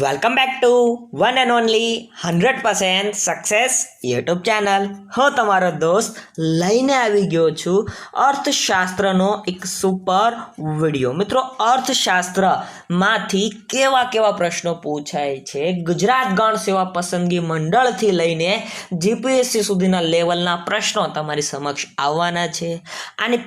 Welcome back to one and only 100% success YouTube channel. હું તમારો દોસ્ત લઈને આવી ગયો છું અર્થશાસ્ત્રનો એક સુપર વિડીયો. મિત્રો, અર્થશાસ્ત્રમાંથી કેવા કેવા પ્રશ્નો પૂછાય છે ગુજરાત ગણ સેવા પસંદગી મંડળથી લઈને જીપીએસસી સુધીના લેવલના પ્રશ્નો તમારી સમક્ષ આવવાના છે. આની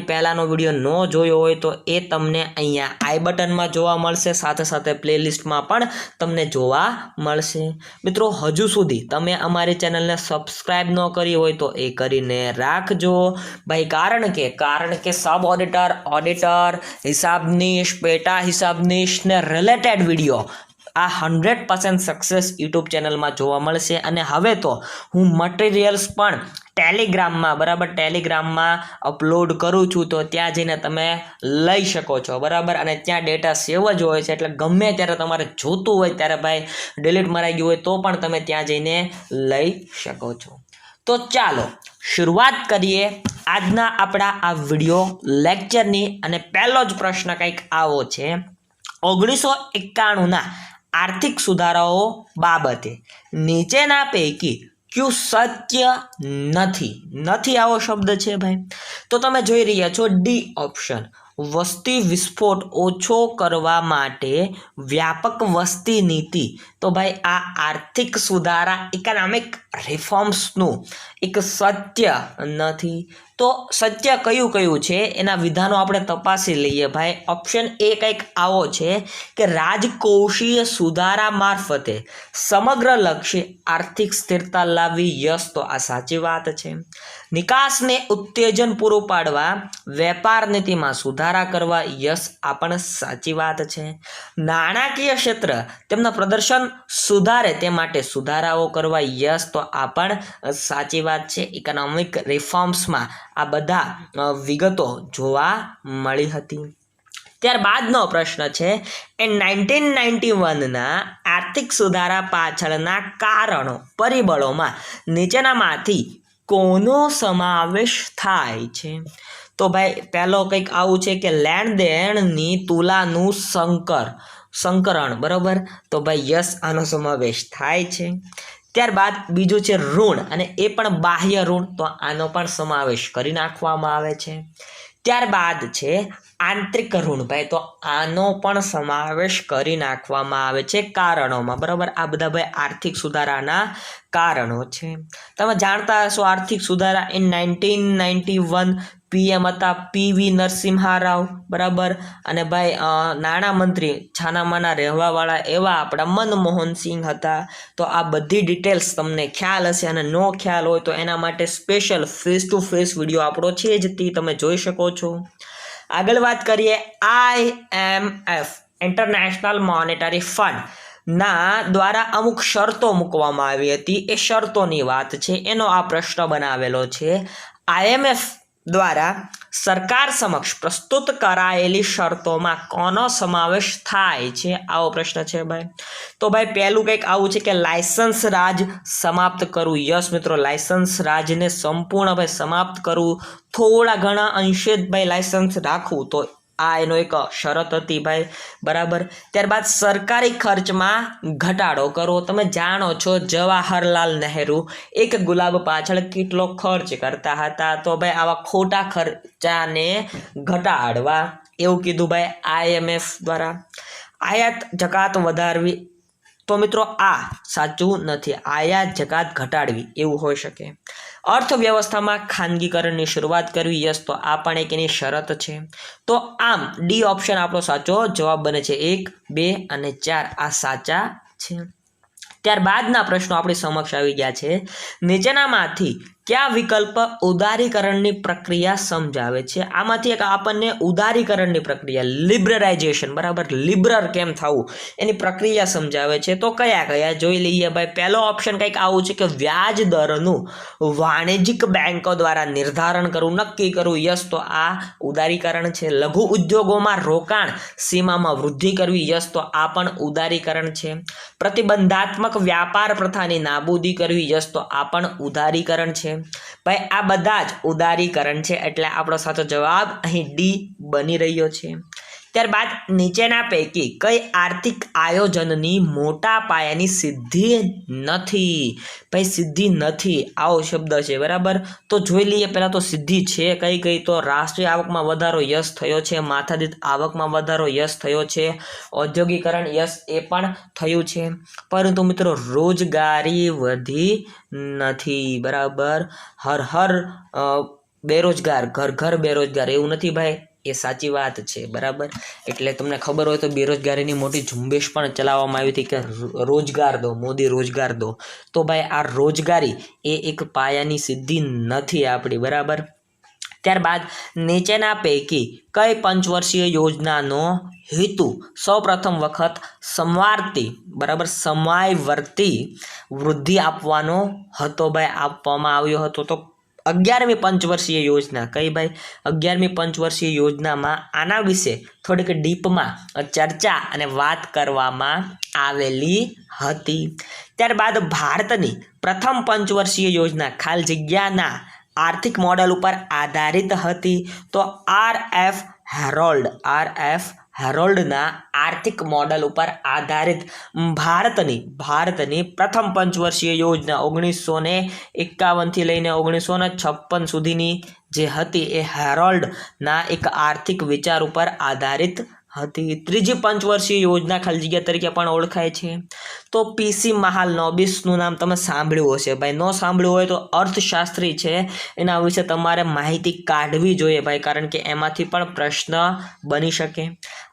પહેલાંનો વિડીયો ન જોયો હોય તો એ તમને અહીંયા આઈ બટનમાં જોવા મળશે, સાથે સાથે પ્લેલિસ્ટમાં પણ તમને જોવા મળશે. મિત્રો, હજુ સુધી તમે અમારી ચેનલને સબસ્ક્રાઇબ ન કરી હોય તો એ કરીને રાખજો ભાઈ, કારણ કે સબ ઓડિટર, હિસાબનીશ, પેટા હિસાબનીશ ને રિલેટેડ વિડીયો આ 100% સક્સેસ યુટ્યુબ ચેનલમાં જોવા મળશે. અને હવે તો હું મટીરિયલ્સ પણ ટેલિગ્રામમાં અપલોડ કરું છું, તો ત્યાં જઈને તમે લઈ શકો છો, બરાબર. અને ત્યાં ડેટા સેવ જ હોય છે, એટલે ગમે ત્યારે તમારે જોતું હોય ત્યારે ભાઈ ડિલીટ મરાઈ ગયું હોય તો પણ તમે ત્યાં જઈને લઈ શકો છો. તો ચાલો શરૂઆત કરીએ આજના આપણા આ વિડીયો લેક્ચરની. અને પહેલો જ પ્રશ્ન કંઈક આવો છે: 1991ના આર્થિક સુધારાઓ બાબતે નીચેના પૈકી ક્યુ સત્ય નથી આવો શબ્દ છે ભાઈ? તો તમે જોઈ રહ્યા છો ડી ઓપ્શન, વસ્તી વિસ્ફોટ ઓછો કરવા માટે વ્યાપક વસ્તી નીતિ. તો ભાઈ આ આર્થિક સુધારા, ઇકોનોમિક રિફોર્મ્સનું એક સત્ય નથી. તો સત્ય કયું છે એના વિધાનો આપણે તપાસી લઈએ ભાઈ. ઓપ્શન એ કંઈક આવો છે કે રાજકોષીય સુધારા મારફતે સમગ્ર લક્ષ્ય આર્થિક સ્થિરતા લાવવી. યસ, તો આ સાચી વાત છે. નિકાસને ઉત્તેજન પૂરું પાડવા વેપાર નીતિમાં સુધારા કરવા. યસ, આ પણ સાચી વાત છે. નાણાકીય ક્ષેત્ર તેમના પ્રદર્શન સુધારે તે માટે સુધારાઓ કરવા. યસ, તો આ પણ સાચી વાત છે. ઇકોનોમિક રિફોર્મ્સમાં આ બધા વિગતો જોવા મળી હતી. ત્યારબાદનો પ્રશ્ન છે એ 1991ના આર્થિક સુધારા પાછળના કારણો, પરિબળોમાં નીચેનામાંથી કોનો સમાવેશ થાય છે? તો ભાઈ પહેલો કંઈક આવું છે કે લેણ દેણની તુલાનું સંકરણ, બરાબર. તો ભાઈ યસ, આનો સમાવેશ થાય છે. ત્યારબાદ બીજું છે ઋણ, અને એ પણ બાહ્ય ઋણ, તો આનો પણ સમાવેશ કરી નાખવામાં આવે છે. ત્યારબાદ છે આંતરિક ઋણ ભાઈ, તો આનો પણ સમાવેશ કરી નાખવામાં આવે છે કારણોમાં, બરાબર. આ બધા ભાઈ આર્થિક સુધારાના કારણો છે. તમે જાણતા હશો આર્થિક સુધારા ઇન 1991 પીએમ હતા પીવી નરસિમ્હા રાવ, બરાબર. અને ભાઈ નાણામંત્રી છાનામાના રહેવાવાળા એવા આપણા મનમોહન સિંહ હતા. તો આ બધી ડિટેલ્સ તમને ખ્યાલ હશે, અને નો ખ્યાલ હોય તો એના માટે special face to face video આપણો છે જ, તે તમે જોઈ શકો છો. આગળ વાત કરીએ IMF, ઇન્ટરનેશનલ મોનેટરી ફંડ ના દ્વારા અમુક શરતો મૂકવામાં આવી હતી. એ શરતોની વાત છે, એનો આ પ્રશ્ન બનાવેલો છે. IMF દ્વારા સરકાર સમક્ષ પ્રસ્તુત કરાયેલી શરતોમાં કોનો સમાવેશ થાય છે? આવો પ્રશ્ન છે ભાઈ. તો ભાઈ પહેલું કંઈક આવું છે કે લાયસન્સ રાજ સમાપ્ત કરવું. યસ મિત્રો, લાયસન્સ રાજને સંપૂર્ણ ભાઈ સમાપ્ત કરવું, થોડા ઘણા અંશે જ ભાઈ લાયસન્સ રાખવું, તો આ એનો એક શરત હતી ભાઈ, બરાબર. ત્યારબાદ સરકારી ખર્ચમાં ઘટાડો કરવો. તમે જાણો છો જવાહરલાલ નહેરુ એક ગુલાબ પાછળ કેટલો ખર્ચ કરતા હતા, તો ભાઈ આવા ખોટા ખર્ચાને ઘટાડવા, એવું કીધું ભાઈ IMF દ્વારા. આયાત જકાત વધારવી. તો મિત્રો આ સાચું નથી, આયાત જકાત ઘટાડવી એવું હોઈ શકે. અર્થવ્યવસ્થામાં ખાનગીકરણની શરૂઆત કરવી. યસ, તો આ પણ એક એની શરત છે. તો આમ ડી ઓપ્શન આપણો સાચો જવાબ બને છે. 1, 2 અને 4 આ સાચા છે. ત્યારબાદના પ્રશ્નો આપણી સમક્ષ આવી ગયા છે. નીચેનામાંથી કયા વિકલ્પ ઉદારીકરણની પ્રક્રિયા સમજાવે છે? આમાંથી એક આપણને ઉદારીકરણની પ્રક્રિયા, લિબરલાઇઝેશન, બરાબર, લિબરલ કેમ થવું એની પ્રક્રિયા સમજાવે છે. તો કયા જોઈ લઈએ ભાઈ. પહેલો ઓપ્શન કંઈક આવું છે કે વ્યાજ દરનું વાણિજ્યિક બેંકો દ્વારા નિર્ધારણ કરવું, નક્કી કરવું. યસ, તો આ ઉદારીકરણ છે. લઘુ ઉદ્યોગોમાં રોકાણ સીમામાં વૃદ્ધિ કરવી. યસ, તો આ પણ ઉદારીકરણ છે. પ્રતિબંધાત્મક વ્યાપાર પ્રથાની નાબૂદી કરવી. યસ, તો આ પણ ઉદારીકરણ છે ભાઈ. આ બધા જ ઉદારીકરણ છે, એટલે આપણો સાચો જવાબ અહીં ડી બની રહ્યો છે. ત્યારબાદ નીચેના પૈકી કઈ આર્થિક આયોજનની મોટા પાયાની સિદ્ધિ નથી? ભાઈ સિદ્ધિ નથી આવો શબ્દ છે, બરાબર. તો જોઈ લઈએ પહેલાં તો સિદ્ધિ છે કઈ કઈ. તો રાષ્ટ્રીય આવકમાં વધારો યસ થયો છે, માથાદીઠ આવકમાં વધારો યસ થયો છે, ઔદ્યોગિકરણ યસ એ પણ થયું છે, પરંતુ મિત્રો રોજગારી વધી નથી, બરાબર. હર હર બેરોજગાર, ઘર ઘર બેરોજગાર એવું નથી ભાઈ, એ સાચી વાત છે, બરાબર. એટલે તમને ખબર હોય તો બેરોજગારીની મોટી ઝુંબેશ પણ ચલાવવામાં આવી હતી કે રોજગાર દો મોદી, રોજગાર દો. તો ભાઈ આ રોજગારી એ એક પાયાની સિદ્ધિ નથી આપણી, બરાબર. ત્યારબાદ નીચેના પૈકી કઈ પંચવર્ષીય યોજનાનો હેતુ સૌપ્રથમ વખત સમવાર્તી, બરાબર, સમયાવર્તી વૃદ્ધિ આપવાનો હતો? ભાઈ આપવામાં આવ્યો હતો. તો 11મી પંચવર્ષીય યોજના કઈ ભાઈ? 11મી પંચવર્ષીય યોજનામાં આના વિશે થોડીક ડીપમાં ચર્ચા અને વાત કરવામાં આવેલી હતી. ત્યારબાદ ભારતની પ્રથમ પંચવર્ષીય યોજના ખાલી જગ્યાના આર્થિક મોડેલ ઉપર આધારિત હતી. તો RF હેરોલ્ડના આર્થિક મોડેલ ઉપર આધારિત ભારતની પ્રથમ પંચવર્ષીય યોજના 1951થી લઈને 1956 સુધીની જે હતી એ હેરોલ્ડના એક આર્થિક વિચાર ઉપર આધારિત હતી. ત્રીજી પંચવર્ષીય યોજના ખાલી જગ્યા તરીકે પણ ઓળખાય છે. તો PC મહાલનોબિસનું નામ તમે સાંભળ્યું હશે ભાઈ, ન સાંભળ્યું હોય તો અર્થશાસ્ત્રી છે, એના વિશે તમારે માહિતી કાઢવી જોઈએ ભાઈ, કારણ કે એમાંથી પણ પ્રશ્ન બની શકે.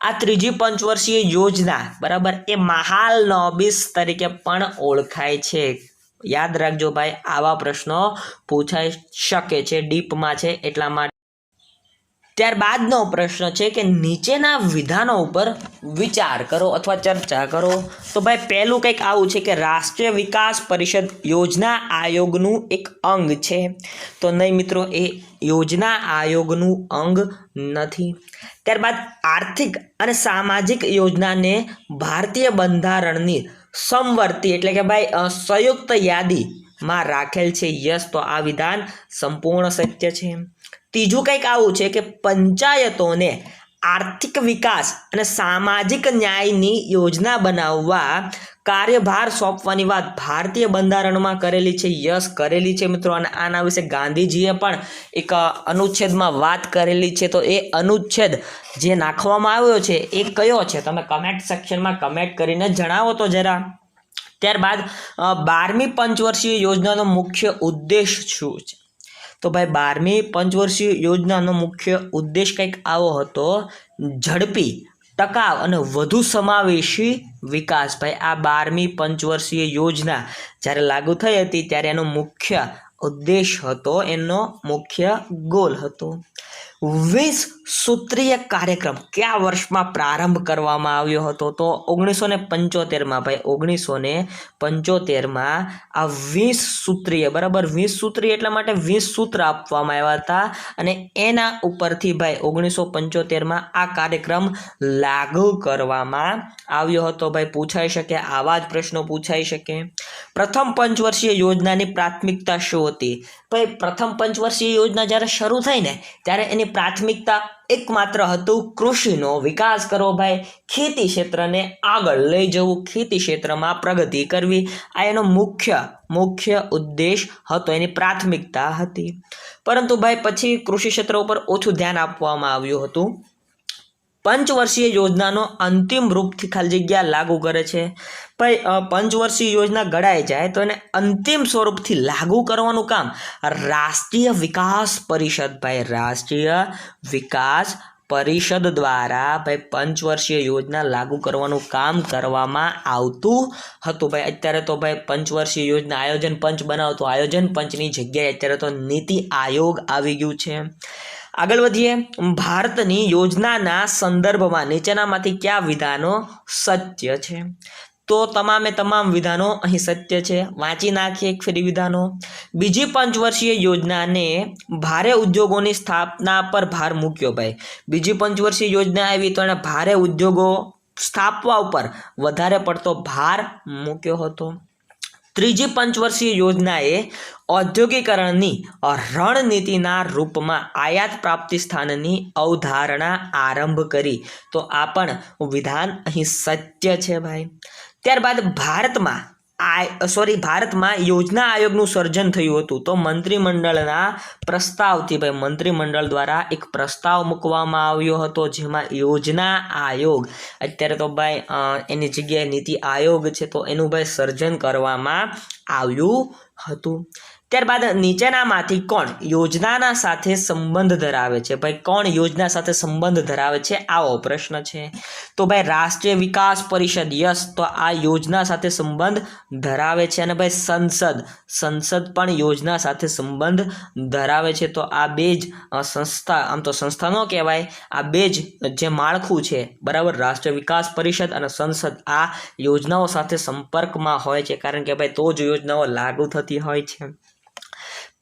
આ ત્રીજી પંચવર્ષીય યોજના, બરાબર, એ મહાલનોબિસ તરીકે પણ ઓળખાય છે. યાદ રાખજો ભાઈ, આવા પ્રશ્નો પૂછાઈ શકે છે, ડીપમાં છે એટલા માટે. ત્યારબાદનો પ્રશ્ન છે કે નીચેના વિધાનો ઉપર વિચાર કરો અથવા ચર્ચા કરો. તો ભાઈ પહેલું કંઈક આવું છે કે રાષ્ટ્રીય વિકાસ પરિષદ યોજના આયોગનું એક અંગ છે. તો નહીં મિત્રો, એ યોજના આયોગનું અંગ નથી. ત્યારબાદ આર્થિક અને સામાજિક યોજનાને ભારતીય બંધારણની સમવર્તી એટલે કે ભાઈ સંયુક્ત યાદીમાં રાખેલ છે. યસ, તો આ વિધાન સંપૂર્ણ સત્ય છે. ત્રીજું કંઈક આવું છે કે પંચાયતોને આર્થિક વિકાસ અને સામાજિક ન્યાયની યોજના બનાવવા કાર્યભાર સોંપવાની વાત ભારતીય બંધારણમાં કરેલી છે. યસ, કરેલી છે મિત્રો. અને આના વિશે ગાંધીજીએ પણ એક અનુચ્છેદમાં વાત કરેલી છે. તો એ અનુચ્છેદ જે નાખવામાં આવ્યો છે એ કયો છે? તમે કમેન્ટ સેક્શનમાં કમેન્ટ કરીને જણાવો તો જરા. ત્યારબાદ 12મી પંચવર્ષીય યોજનાનો મુખ્ય ઉદ્દેશ શું છે? તો ભાઈ 12મી પંચવર્ષીય યોજનાનો મુખ્ય ઉદ્દેશ કંઈક આવો હતો: ઝડપી, ટકાઉ અને વધુ સમાવેશી વિકાસ. ભાઈ આ 12મી પંચવર્ષીય યોજના જ્યારે લાગુ થઈ હતી ત્યારે એનો મુખ્ય ઉદ્દેશ હતો, એનો મુખ્ય ગોલ હતો. 20 સૂત્રીય કાર્યક્રમ કયા વર્ષમાં પ્રારંભ કરવામાં આવ્યો હતો? તો 1975માં. ભાઈ 1975માં આ 20 સૂત્રીય, બરાબર, 20 સૂત્રીય એટલા માટે 20 સૂત્ર આપવામાં આવ્યા હતા અને એના ઉપરથી ભાઈ 1975માં આ કાર્યક્રમ લાગુ કરવામાં આવ્યો હતો. ભાઈ પૂછાઈ શકે, આવા જ પ્રશ્નો પૂછાઈ શકે. પ્રથમ પંચવર્ષીય યોજનાની પ્રાથમિકતા શું હતી? ભાઈ પ્રથમ પંચવર્ષીય યોજના જ્યારે શરૂ થઈ ને ત્યારે એની પ્રાથમિકતા એકમાત્ર હતું કૃષિનો વિકાસ કરવો. ભાઈ ખેતી ક્ષેત્રને આગળ લઈ જવું, ખેતી ક્ષેત્રમાં પ્રગતિ કરવી, આ એનો મુખ્ય ઉદ્દેશ હતો, એની પ્રાથમિકતા હતી. પરંતુ ભાઈ પછી કૃષિ ક્ષેત્ર ઉપર ઓછું ધ્યાન આપવામાં આવ્યું હતું. પંચવર્ષીય યોજનાનો અંતિમ રૂપથી ખાલી જગ્યા લાગુ કરે છે. ભાઈ પંચવર્ષીય યોજના ઘડાઈ જાય તો એને અંતિમ સ્વરૂપથી લાગુ કરવાનું કામ રાષ્ટ્રીય વિકાસ પરિષદ, ભાઈ રાષ્ટ્રીય વિકાસ પરિષદ દ્વારા ભાઈ પંચવર્ષીય યોજના લાગુ કરવાનું કામ કરવામાં આવતું હતું. ભાઈ અત્યારે તો ભાઈ પંચવર્ષીય યોજના આયોજન પંચ બનાવતો, આયોજન પંચની જગ્યાએ અત્યારે તો નીતિ આયોગ આવી ગયું છે. આગળ વધીએ. ભારતની યોજનાના સંદર્ભમાં નીચેનામાંથી કયા વિધાનો સત્ય છે? તો તમામે તમામ વિધાનો અહીં સત્ય છે. વાંચી નાખીએ એક ફરી વિધાનો. બીજી પંચવર્ષીય યોજનાને ભારે ઉદ્યોગોની સ્થાપના પર ભાર મૂક્યો. ભાઈ બીજી પંચવર્ષીય યોજના આવી તો એને ભારે ઉદ્યોગો સ્થાપવા ઉપર વધારે પડતો ભાર મૂક્યો હતો. ત્રીજી પંચવર્ષીય યોજનાએ ઔદ્યોગિકરણની રણનીતિના રૂપમાં આયાત પ્રાપ્તિ સ્થાનની અવધારણા આરંભ કરી. તો આ પણ વિધાન અહીં સત્ય છે ભાઈ. ત્યારબાદ ભારતમાં યોજના આયોગનું સર્જન થયું હતું. તો મંત્રીમંડળના પ્રસ્તાવથી ભાઈ મંત્રીમંડળ દ્વારા એક પ્રસ્તાવ મૂકવામાં આવ્યો હતો જેમાં યોજના આયોગ, અત્યારે તો ભાઈ એની જગ્યાએ નીતિ આયોગ છે, તો એનું ભાઈ સર્જન કરવામાં આવ્યું હતું. ત્યારબાદ નીચેનામાંથી કોણ યોજનાના સાથે સંબંધ ધરાવે છે? ભાઈ કોણ યોજના સાથે સંબંધ ધરાવે છે? આવો પ્રશ્ન છે. તો ભાઈ રાષ્ટ્રીય વિકાસ પરિષદ, યસ, તો આ યોજના સાથે સંબંધ ધરાવે છે. અને ભાઈ સંસદ પણ યોજના સાથે સંબંધ ધરાવે છે. તો આ બે જ સંસ્થા, આમ તો સંસ્થા ન કહેવાય, આ બે જ જે માળખું છે બરાબર, રાષ્ટ્રીય વિકાસ પરિષદ અને સંસદ, આ યોજનાઓ સાથે સંપર્કમાં હોય છે, કારણ કે ભાઈ તો જ યોજનાઓ લાગુ થતી હોય છે.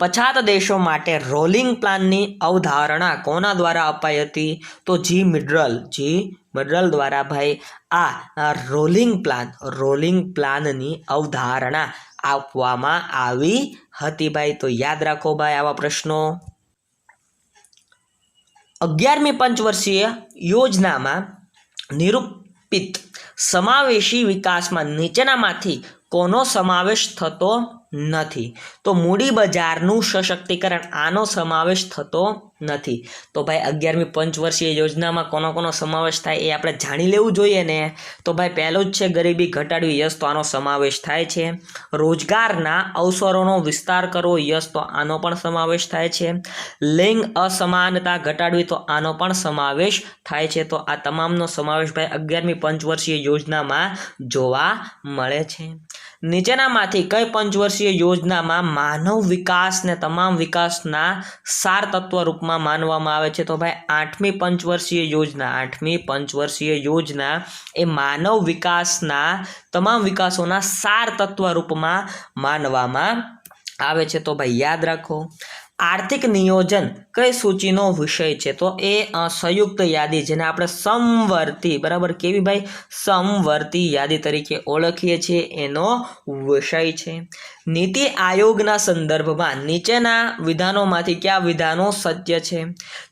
પછાત દેશો માટે રોલિંગ પ્લાનની અવધારણા કોના દ્વારા અપાઈ હતી? તો જી મિડરલ દ્વારા ભાઈ આ રોલિંગ પ્લાનની અવધારણા આપવામાં આવી હતી ભાઈ. તો યાદ રાખો ભાઈ આવા પ્રશ્નો. 11મી પંચવર્ષીય યોજનામાં નિરૂપિત સમાવેશી વિકાસમાં નીચેનામાંથી કોનો સમાવેશ થતો નથી? તો મૂડી બજારનું સશક્તિકરણ, આનો સમાવેશ થતો નથી. તો ભાઈ 11મી પંચવર્ષીય યોજનામાં કોનો સમાવેશ થાય એ આપણે જાણી લેવું જોઈએ ને. તો ભાઈ પહેલું જ છે ગરીબી ઘટાડવી, યસ, તો આનો સમાવેશ થાય છે. રોજગારના અવસરોનો વિસ્તાર કરવો, યસ, તો આનો પણ સમાવેશ થાય છે. લિંગ અસમાનતા ઘટાડવી, તો આનો પણ સમાવેશ થાય છે. તો આ તમામનો સમાવેશ ભાઈ 11મી પંચવર્ષીય યોજનામાં જોવા મળે છે. નીચેનામાંથી કઈ પંચવર્ષીય યોજનામાં માનવ વિકાસને તમામ વિકાસના સાર તત્વ રૂપમાં માનવામાં આવે છે? તો ભાઈ 8મી પંચવર્ષીય યોજના એ માનવ વિકાસના તમામ વિકાસોના સાર તત્વ રૂપમાં માનવામાં આવે છે. તો ભાઈ યાદ રાખો. આર્થિક નિયોજન કઈ સૂચિનો વિષય છે? તો એ સંયુક્ત યાદી, જેને આપણે સમવર્તી, બરાબર, કેવી ભાઈ? સમવર્તી યાદી તરીકે ઓળખીએ છીએ, એનો વિષય છે. નીતિ આયોગના સંદર્ભમાં નીચેના વિધાનોમાંથી કયા વિધાનો સત્ય છે?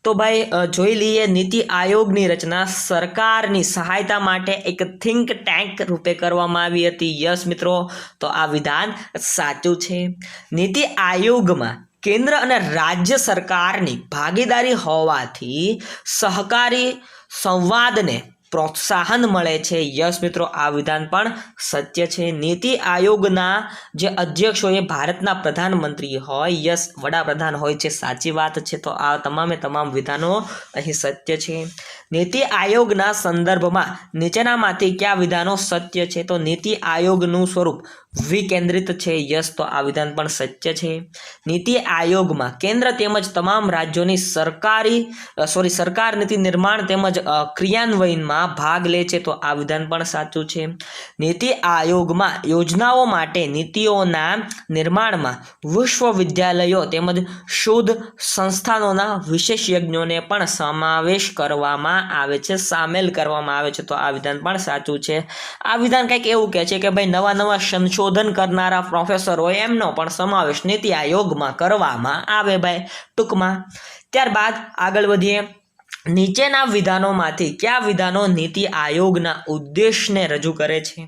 તો ભાઈ જોઈ લઈએ. નીતિ આયોગની રચના સરકારની સહાયતા માટે એક થિંક ટેન્ક રૂપે કરવામાં આવી હતી, યસ મિત્રો, તો આ વિધાન સાચું છે. નીતિ આયોગમાં કેન્દ્ર અને રાજ્ય સરકારની ભાગીદારી હોવાથી સહકારી સંવાદને પ્રોત્સાહન મળે છે, યસ મિત્રો, આ વિધાન પણ સત્ય છે. નીતિ આયોગના જે અધ્યક્ષ હોય એ ભારતના પ્રધાનમંત્રી હોય, યસ, વડાપ્રધાન હોય છે, સાચી વાત છે. તો આ તમામે તમામ વિધાનો અહીં સત્ય છે. નીતિ આયોગના સંદર્ભમાં નીચેનામાંથી કયા વિધાનો સત્ય છે? તો નીતિ આયોગનું સ્વરૂપ વિકેન્દ્રિત છે, યસ, તો આ વિધાન પણ સત્ય છે. નીતિ આયોગમાં કેન્દ્ર તેમજ તમામ રાજ્યોની સરકાર નીતિ નિર્માણ તેમજ ક્રિયાન્વયનમાં ભાગ લે છે, તો આ વિધાન પણ સાચું છે. નીતિ આયોગમાં યોજનાઓ માટે નીતિઓના નિર્માણમાં વિશ્વવિદ્યાલયો તેમજ શોધ સંસ્થાનોના વિશેષજ્ઞોને પણ સામેલ કરવામાં આવે છે, તો આ વિધાન પણ સાચું છે. આ વિધાન કંઈક એવું કહે છે કે ભાઈ નવા સંશોધન કરનારા પ્રોફેસર હોય એમનો પણ સમાવેશ નીતિ આયોગમાં કરવામાં આવે ભાઈ ટૂંકમાં. ત્યારબાદ આગળ વધીએ. નીચેના વિધાનોમાંથી કયા વિધાનો નીતિ આયોગના ઉદ્દેશને રજૂ કરે છે?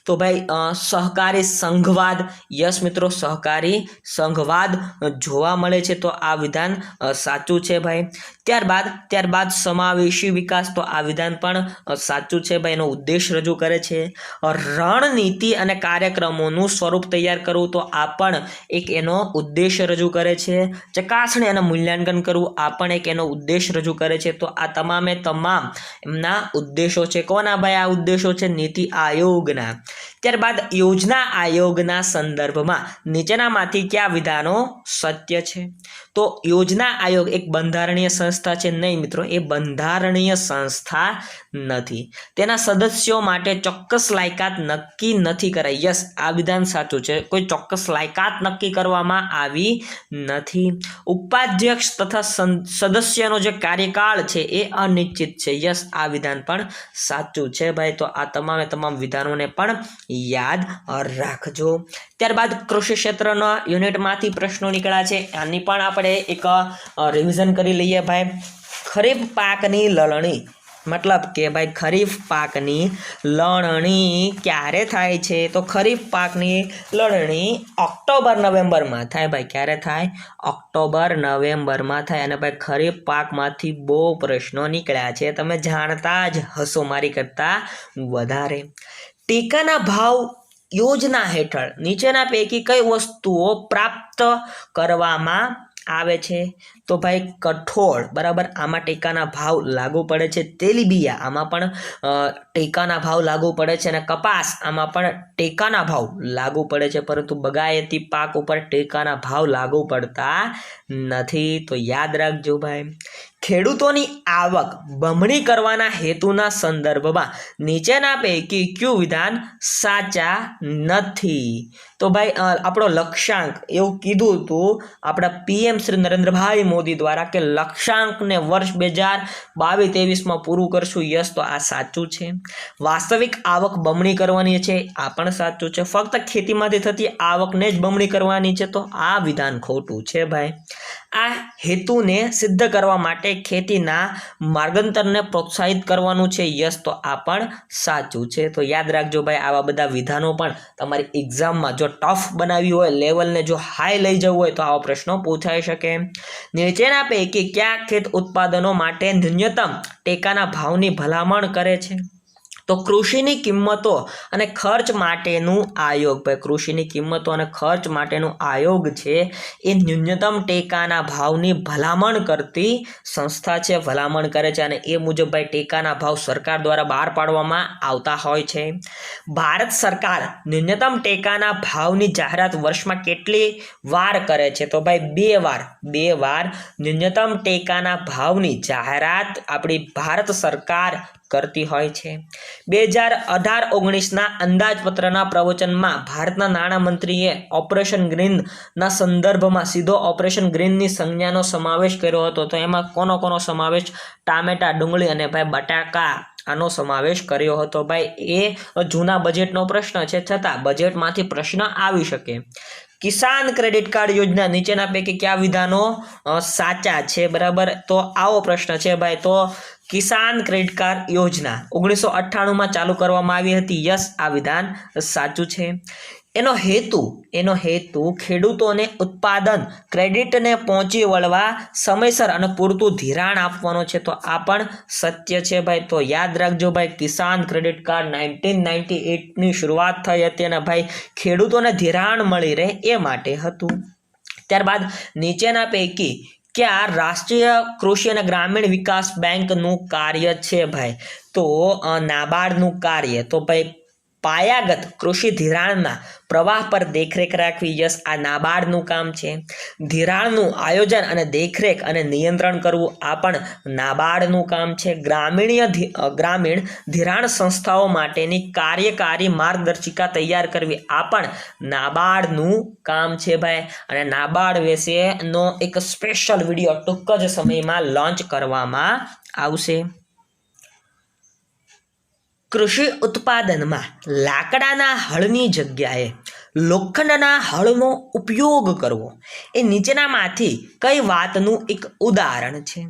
તો ભાઈ સહકારી સંઘવાદ, યસ મિત્રો, સહકારી સંઘવાદ જોવા મળે છે, તો આ વિધાન સાચું છે ભાઈ. ત્યારબાદ સમાવેશી વિકાસ, તો આ વિધાન પણ સાચું છે ભાઈ, એનો ઉદ્દેશ રજૂ કરે છે. રણનીતિ અને કાર્યક્રમોનું સ્વરૂપ તૈયાર કરવું, તો આ પણ એક એનો ઉદ્દેશ રજૂ કરે છે. ચકાસણી અને મૂલ્યાંકન કરવું, આ પણ એક એનો ઉદ્દેશ રજૂ કરે છે. તો આ તમામે તમામ એમના ઉદ્દેશો છે. કોના ભાઈ આ ઉદ્દેશો છે? નીતિ આયોગના. ત્યારબાદ યોજના આયોગના સંદર્ભમાં નીચેનામાંથી કયા વિધાનો સત્ય છે? તો યોજના આયોગ એક બંધારણીય સંસ્થા છે? નહીં મિત્રો, એ બંધારણીય સંસ્થા નથી. તેના સદસ્યો માટે ચોક્કસ લાયકાત નક્કી નથી કરાઈ, યસ, આ વિધાન સાચું છે. કોઈ ચોક્કસ લાયકાત નક્કી કરવામાં આવી નથી. ઉપાધ્યક્ષ તથા સદસ્યનો જે કાર્યકાળ છે એ અનિશ્ચિત છે, યસ, આ વિધાન પણ સાચું છે ભાઈ. તો આ તમામે તમામ વિધાનોને પણ યાદ રાખજો। ત્યારબાદ કૃષિ ક્ષેત્રના યુનિટમાંથી પ્રશ્નો નીકળ્યા છે, આની પણ આપણે એક રિવિઝન કરી લઈએ ભાઈ। ખરીફ પાકની લણણી મતલબ કે ભાઈ ખરીફ પાકની લણણી ક્યારે થાય છે? તો ખરીફ પાકની લણણી ઓક્ટોબર નવેમ્બરમાં થાય ભાઈ। ક્યારે થાય? ઓક્ટોબર નવેમ્બરમાં થાય। અને ભાઈ ખરીફ પાકમાંથી બહુ પ્રશ્નો નીકળ્યા છે, તમે જાણતા જ હશો મારી કરતાં વધારે। ટેકાના ભાવ યોજના હેઠળ નીચેના પૈકી કઈ વસ્તુઓ પ્રાપ્ત કરવામાં આવે છે? તો ભાઈ કઠોળ, બરાબર, આમાં ટેકાના ભાવ લાગુ પડે છે। તેલીબિયા, આમાં પણ ટેકાના ભાવ લાગુ પડે છે। અને કપાસ, આમાં પણ ટેકાના ભાવ લાગુ પડે છે, પરંતુ બગાયતી પાક ઉપર ટેકાના ભાવ લાગુ પડતા નથી, તો યાદ રાખજો ભાઈ। ખેડૂતોની આવક બમણી કરવાના હેતુના સંદર્ભમાં નીચેના પૈકી કયું વિધાન સાચા નથી? તો ભાઈ આપણો લક્ષ્યાંક એવું કીધું હતું આપણા પીએમ શ્રી નરેન્દ્રભાઈ મોદી દ્વારા કે લક્ષ્યાંકને વર્ષ 2022-23માં પૂરું કરશું। યસ, તો આ સાચું છે। વાસ્તવિક આવક બમણી કરવાની છે, આ પણ સાચું છે। ફક્ત ખેતીમાંથી થતી આવકને જ બમણી કરવાની છે, તો આ વિધાન ખોટું છે ભાઈ। આ હેતુને સિદ્ધ કરવા માટે ખેતીના માર્ગંતરને પ્રોત્સાહિત કરવાનું છે। યસ, તો આ પણ સાચું છે। તો યાદ રાખજો ભાઈ, આવા બધા વિધાનો પણ તમારી એક્ઝામમાં જો ટફ બનાવ્યું હોય, લેવલને જો હાઈ લઈ જવું હોય, તો આવા પ્રશ્નો પૂછાઈ શકે। નીચેના પૈકી કયા ખેત ઉત્પાદનો માટે ન્યૂનતમ ટેકાના ભાવની ભલામણ કરે છે? તો કૃષિની કિંમતો અને ખર્ચ માટેનું આયોગ, ભાઈ કૃષિની કિંમતો અને ખર્ચ માટેનું આયોગ છે એ ન્યૂનતમ ટેકાના ભાવની ભલામણ કરતી સંસ્થા છે, ભલામણ કરે છે, અને એ મુજબ ભાઈ ટેકાના ભાવ સરકાર દ્વારા બહાર પાડવામાં આવતા હોય છે। ભારત સરકાર ન્યૂનતમ ટેકાના ભાવની જાહેરાત વર્ષમાં કેટલી વાર કરે છે? તો ભાઈ બે વાર ન્યૂનતમ ટેકાના ભાવની જાહેરાત આપણી ભારત સરકાર કરતી હોય છે। 2018-19ના અંદાજપત્રના પ્રવચનમાં ભારતના નાણામંત્રીએ ઓપરેશન ગ્રીનના સંદર્ભમાં સીધો ઓપરેશન ગ્રીનની સંજ્ઞાનો સમાવેશ કર્યો હતો, તો એમાં કોનો સમાવેશ? ટામેટા, ડુંગળી અને ભાઈ બટાકા, આનો સમાવેશ કર્યો હતો ભાઈ। એ જૂના બજેટનો પ્રશ્ન છે, છતાં બજેટમાંથી પ્રશ્ન આવી શકે। કિસાન ક્રેડિટ કાર્ડ યોજના નીચેના પૈકી કયા વિધાનો સાચા છે? બરાબર, તો આવો પ્રશ્ન છે ભાઈ। તો કિસાન ક્રેડિટ કાર્ડ યોજના 1998માં ચાલુ કરવામાં આવી હતી। યસ, આ વિધાન સાચું છે। એનો હેતુ ખેડૂતોને ઉત્પાદન ક્રેડિટને પહોંચી વળવા સમયસર અને પૂરતું ધિરાણ આપવાનો છે, તો આ પણ સત્ય છે ભાઈ। તો યાદ રાખજો ભાઈ, કિસાન ક્રેડિટ કાર્ડ 1998ની શરૂઆત થઈ હતી અને ભાઈ ખેડૂતોને ધિરાણ મળી રહે એ માટે હતું। ત્યારબાદ નીચેના પૈકી ક્યાં રાષ્ટ્રીય કૃષિ અને ગ્રામીણ વિકાસ બેંકનું કાર્ય છે ભાઈ? તો નાબાર્ડનું કાર્ય, તો ભાઈ પાયાગત કૃષિ ધિરાણના પ્રવાહ પર દેખરેખ રાખવી। યસ, આ નાબાર્ડનું કામ છે। ધિરાણનું આયોજન અને દેખરેખ અને નિયંત્રણ કરવું, આ પણ નાબાર્ડનું કામ છે। ગ્રામીણ ધિરાણ સંસ્થાઓ માટેની કાર્યકારી માર્ગદર્શિકા તૈયાર કરવી, આ પણ નાબાર્ડનું કામ છે ભાઈ। અને નાબાર્ડ વિશેનો એક સ્પેશિયલ વિડીયો ટૂંક જ સમયમાં લોન્ચ કરવામાં આવશે। કૃષિ ઉત્પાદનમાં લાકડાના હળની જગ્યાએ લોખંડના હળનો ઉપયોગ કરવો એ નીચેનામાંથી કઈ વાતનું એક ઉદાહરણ છે?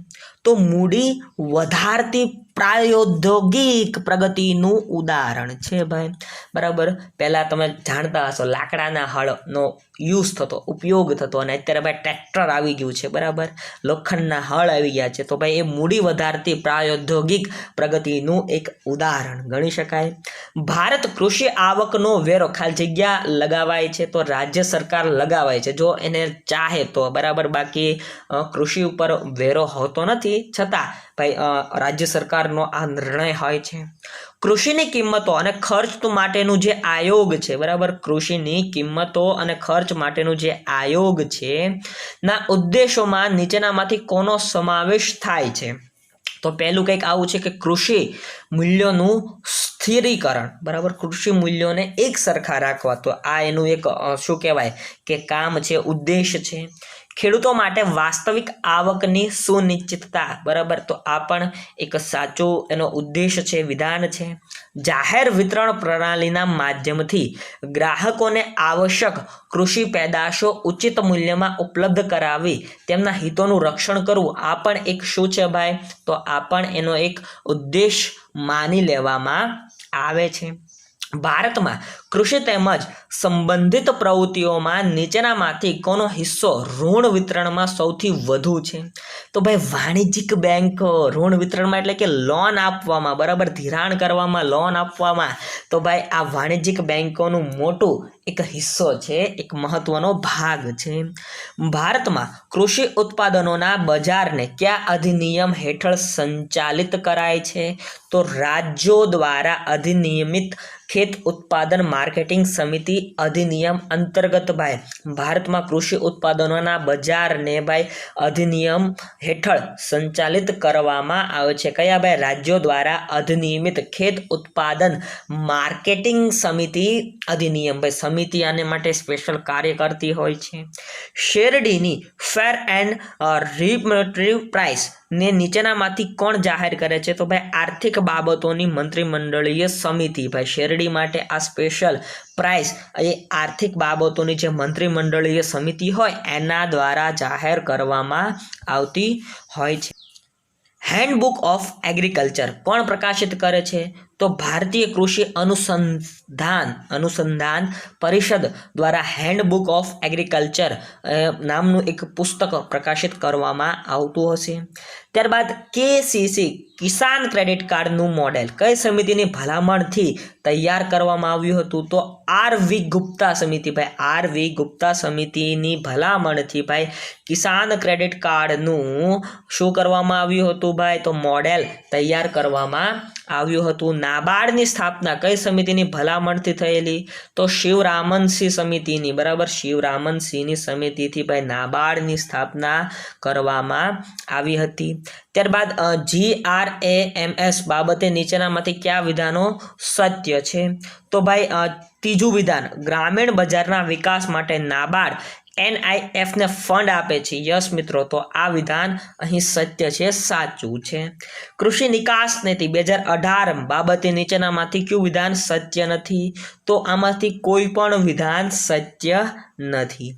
તો મૂડી વધારતી પ્રાયોગિક પ્રગતિનું ઉદાહરણ છે ભાઈ। બરાબર, પહેલાં તમે જાણતા હશો લાકડાના હળનો યુઝ થતો, ઉપયોગ થતો, અને અત્યારે ભાઈ ટ્રેક્ટર આવી ગયું છે, બરાબર, લોખંડના હળ આવી ગયા છે, તો ભાઈ એ મૂડી વધારતી પ્રાયોગિક પ્રગતિનું એક ઉદાહરણ ગણી શકાય। ભારત કૃષિ આવકનો વેરો ખાલી જગ્યા લગાવાય છે, તો રાજ્ય સરકાર લગાવાય છે જો એને ચાહે તો, બરાબર, બાકી કૃષિ ઉપર વેરો હોતો નથી, છતાં ભાઈ રાજ્ય સરકારનો આ નિર્ણય હોય છે। કૃષિની કિંમતો અને ખર્ચ માટેનું જે આયોગ છે, બરાબર, કૃષિની કિંમતો અને ખર્ચ માટેનું જે આયોગ છે ના ઉદ્દેશોમાં નીચેનામાંથી કોનો સમાવેશ થાય છે? તો પહેલું કંઈક આવું છે કે કૃષિ મૂલ્યોનું સ્થિરીકરણ, બરાબર, કૃષિ મૂલ્યોને એક સરખા રાખવા, તો આ એનું એક શું કહેવાય કે કામ છે, ઉદ્દેશ છે। ખેડૂતો માટે વાસ્તવિક આવકની સુનિશ્ચિતતા, બરાબર, તો આ પણ એક સાચો એનો ઉદ્દેશ છે, વિધાન છે. જાહેર વિતરણ પ્રણાલીના માધ્યમથી ગ્રાહકોને આવશ્યક કૃષિ પેદાશો ઉચિત મૂલ્યમાં ઉપલબ્ધ કરાવી તેમના હિતોનું રક્ષણ કરવું, આ પણ એક શું છે ભાઈ, તો આ પણ એનો એક ઉદ્દેશ માની લેવામાં આવે છે. ભારતમાં કૃષિ તેમજ સંબંધિત પ્રવૃત્તિઓમાં નીચેનામાંથી કોનો હિસ્સો ઋણ વિતરણમાં સૌથી વધુ છે? તો ભાઈ વાણિજ્યિક બેંક ઋણ વિતરણમાં એટલે કે લોન આપવામાં, બરાબર, ધિરાણ કરવામાં, લોન આપવામાં, તો ભાઈ આ વાણિજ્યિક બેંકોનું મોટું એક હિસ્સો છે, એક મહત્વનો ભાગ છે. ભારતમાં કૃષિ ઉત્પાદનોના બજારને કયા અધિનિયમ હેઠળ સંચાલિત કરાય છે? તો રાજ્યો દ્વારા અધિનિયમિત ખેત ઉત્પાદન માર્કેટિંગ સમિતિ અધિનિયમ અંતર્ગત ભાઈ ભારતમાં કૃષિ ઉત્પાદનોના બજારને ભાઈ અધિનિયમ હેઠળ સંચાલિત કરવામાં આવે છે. કયા ભાઈ? રાજ્યો દ્વારા અધિનિયમિત ખેત ઉત્પાદન માર્કેટિંગ સમિતિ અધિનિયમ. ભાઈ સમિતિ આને માટે સ્પેશિયલ કાર્ય કરતી હોય છે. શેરડીની ફેર એન્ડ રિપ્રેઝેન્ટેટિવ પ્રાઇસ ને નીચેનામાંથી કોણ જાહેર કરે છે? તો ભાઈ આર્થિક બાબતોની મંત્રીમંડળીય સમિતિ. ભાઈ શેરડી માટે આ સ્પેશિયલ પ્રાઇસ એ આર્થિક બાબતોની જે મંત્રીમંડળીય સમિતિ હોય એના દ્વારા જાહેર કરવામાં આવતી હોય છે. હેન્ડબુક ઓફ એગ્રીકલ્ચર કોણ પ્રકાશિત કરે છે? તો ભારતીય કૃષિ અનુસંધાન પરિષદ દ્વારા હેન્ડબુક ઓફ એગ્રીકલ્ચર નામનું એક પુસ્તક પ્રકાશિત કરવામાં આવતું હશે. ત્યારબાદ KCC કિસાન ક્રેડિટ કાર્ડનું મોડેલ કઈ સમિતિની ભલામણથી તૈયાર કરવામાં આવ્યું હતું? તો RV ગુપ્તા સમિતિ. ભાઈ RV ગુપ્તા સમિતિની ભલામણથી ભાઈ કિસાન ક્રેડિટ કાર્ડનું શું કરવામાં આવ્યું હતું ભાઈ? તો મોડેલ તૈયાર કરવામાં આવ્યું હતું. નાબાર્ડની સ્થાપના કઈ સમિતિની ભલામણથી થયેલી? તો શિવરામનસિંહ સમિતિની, બરાબર, શિવરામનસિંહની સમિતિથી ભાઈ નાબાર્ડની સ્થાપના કરવામાં આવી હતી. ત્યારબાદ GRAMS બાબતે નીચેનામાંથી કયા વિધાનો સત્ય છે? તો ભાઈ ત્રીજું વિધાન, ગ્રામીણ બજારના વિકાસ માટે નાબાર્ડ NIF ને ફંડ આપે છે. યસ મિત્રો, તો આ વિધાન અહીં સત્ય છે, સાચું છે. કૃષિ નિકાસ નીતિ 2018 બાબતે નીચેનામાંથી કયું વિધાન સત્ય નથી? તો આમાંથી કોઈ પણ વિધાન સત્ય નથી.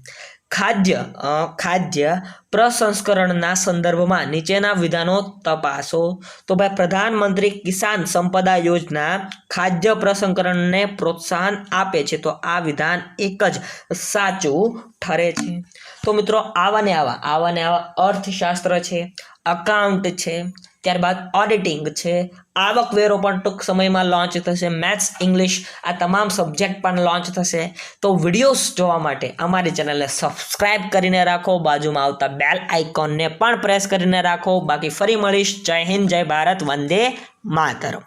ખાદ્ય પ્રસંસ્કરણના સંદર્ભમાં નીચેના વિધાનો તપાસો. તો ભાઈ પ્રધાનમંત્રી કિસાન સંપદા યોજના ખાદ્ય પ્રસંસ્કરણને પ્રોત્સાહન આપે છે, તો આ વિધાન એક જ સાચું ઠરે છે. તો મિત્રો આવા ને આવા અર્થશાસ્ત્ર છે, અકાઉન્ટ છે, ત્યારબાદ ઓડિટિંગ છે, આવકવેરો પણ ટૂંક સમયમાં લોન્ચ થશે, મેથ્સ, ઇંગ્લિશ આ તમામ સબ્જેક્ટ પણ લોન્ચ થશે. તો વિડીયોઝ જોવા માટે અમારી ચેનલને સબસ્ક્રાઇબ કરીને રાખો, બાજુમાં આવતા બેલ આઇકોનને પણ પ્રેસ કરીને રાખો. બાકી ફરી મળીશ. જય હિન્દ, જય ભારત, વંદે માતરમ.